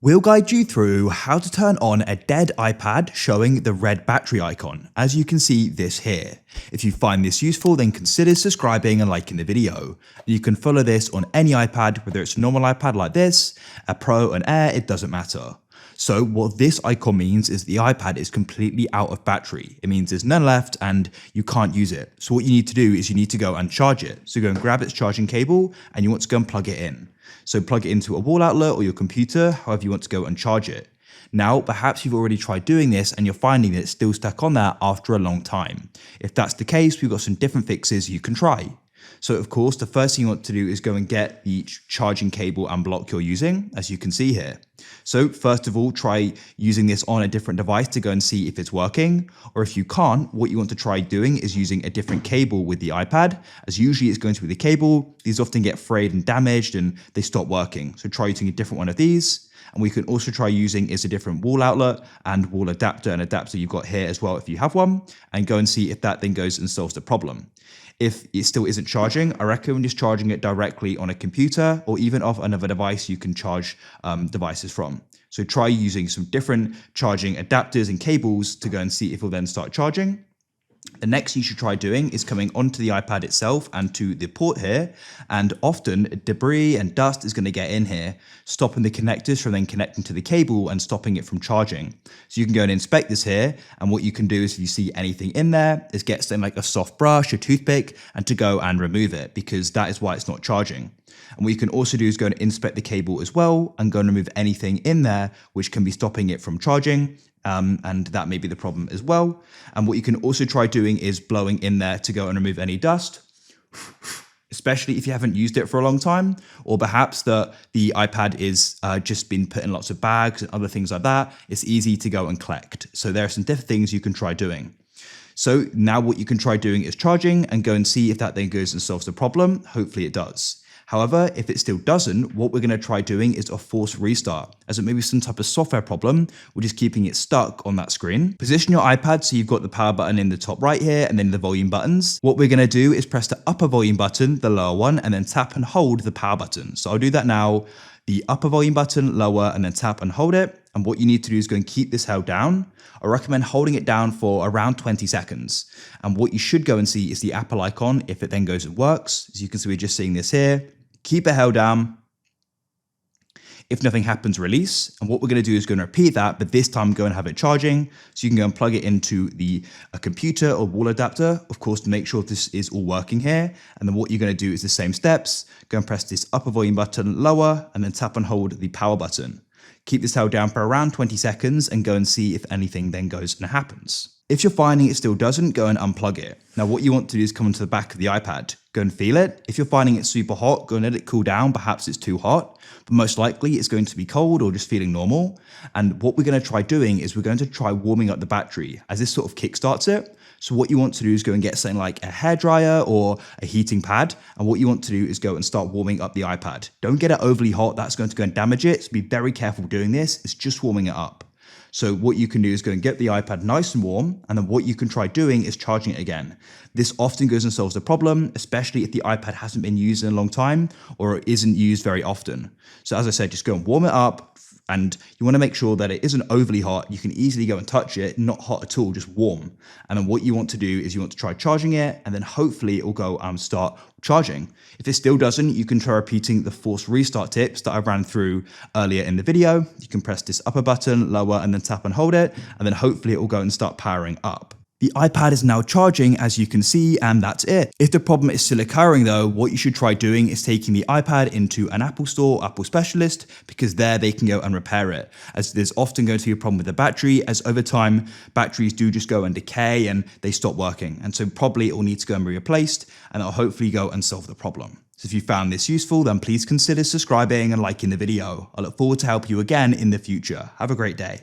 We'll guide you through how to turn on a dead iPad showing the red battery icon, as you can see this here. If you find this useful, then consider subscribing and liking the video. You can follow this on any iPad, whether it's a normal iPad like this, a Pro, an Air, it doesn't matter. So what this icon means is the iPad is completely out of battery. It means there's none left and you can't use it. So what you need to do is you need to go and charge it. So go and grab its charging cable and you want to go and plug it in. So plug it into a wall outlet or your computer, however you want to go and charge it. Now, perhaps you've already tried doing this and you're finding that it's still stuck on there after a long time. If that's the case, we've got some different fixes you can try. So of course, the first thing you want to do is go and get the charging cable and block you're using, as you can see here. So first of all, try using this on a different device to go and see if it's working. Or if you can't, what you want to try doing is using a different cable with the iPad, as usually it's going to be the cable. These often get frayed and damaged and they stop working. So try using a different one of these. And we can also try using is a different wall outlet and wall adapter and adapter you've got here as well if you have one, and go and see if that then goes and solves the problem. If it still isn't charging, I recommend just charging it directly on a computer or even off another device you can charge devices from. So try using some different charging adapters and cables to go and see if it'll then start charging. The next you should try doing is coming onto the iPad itself and to the port here, and often debris and dust is going to get in here, stopping the connectors from then connecting to the cable and stopping it from charging. So you can go and inspect this here, and what you can do is if you see anything in there is get something like a soft brush, a toothpick, and to go and remove it, because that is why it's not charging. And what you can also do is go and inspect the cable as well and go and remove anything in there which can be stopping it from charging. And that may be the problem as well. And what you can also try doing is blowing in there to go and remove any dust, especially if you haven't used it for a long time, or perhaps the iPad is just been put in lots of bags and other things like that. It's easy to go and collect. So there are some different things you can try doing. So now what you can try doing is charging and go and see if that then goes and solves the problem. Hopefully it does. However, if it still doesn't, what we're going to try doing is a forced restart, as it may be some type of software problem, which is keeping it stuck on that screen. Position your iPad so you've got the power button in the top right here and then the volume buttons. What we're going to do is press the upper volume button, the lower one, and then tap and hold the power button. So I'll do that now. The upper volume button, lower, and then tap and hold it. And what you need to do is go and keep this held down. I recommend holding it down for around 20 seconds. And what you should go and see is the Apple icon if it then goes and works. As you can see, we're just seeing this here. Keep it held down. If nothing happens, release. And what we're going to do is going to repeat that, but this time go and have it charging. So you can go and plug it into a computer or wall adapter, of course, to make sure this is all working here. And then what you're going to do is the same steps. Go and press this upper volume button, lower, and then tap and hold the power button. Keep this held down for around 20 seconds and go and see if anything then goes and happens. If you're finding it still doesn't, go and unplug it. Now what you want to do is come onto the back of the iPad. Go and feel it. If you're finding it super hot, go and let it cool down. Perhaps it's too hot, but most likely it's going to be cold or just feeling normal. And what we're going to try doing is we're going to try warming up the battery as this sort of kickstarts it. So what you want to do is go and get something like a hairdryer or a heating pad. And what you want to do is go and start warming up the iPad. Don't get it overly hot. That's going to go and damage it. So be very careful doing this. It's just warming it up. So what you can do is go and get the iPad nice and warm, and then what you can try doing is charging it again. This often goes and solves the problem, especially if the iPad hasn't been used in a long time or isn't used very often. So as I said, just go and warm it up, and you want to make sure that it isn't overly hot. You can easily go and touch it, not hot at all, just warm. And then what you want to do is you want to try charging it, and then hopefully it will go and start charging. If it still doesn't, you can try repeating the forced restart tips that I ran through earlier in the video. You can press this upper button, lower, and then tap and hold it, and then hopefully it will go and start powering up. The iPad is now charging, as you can see, and that's it. If the problem is still occurring though, what you should try doing is taking the iPad into an Apple store, Apple specialist, because there they can go and repair it, as there's often going to be a problem with the battery, as over time, batteries do just go and decay and they stop working. And so probably it will need to go and be replaced, and it'll hopefully go and solve the problem. So if you found this useful, then please consider subscribing and liking the video. I look forward to help you again in the future. Have a great day.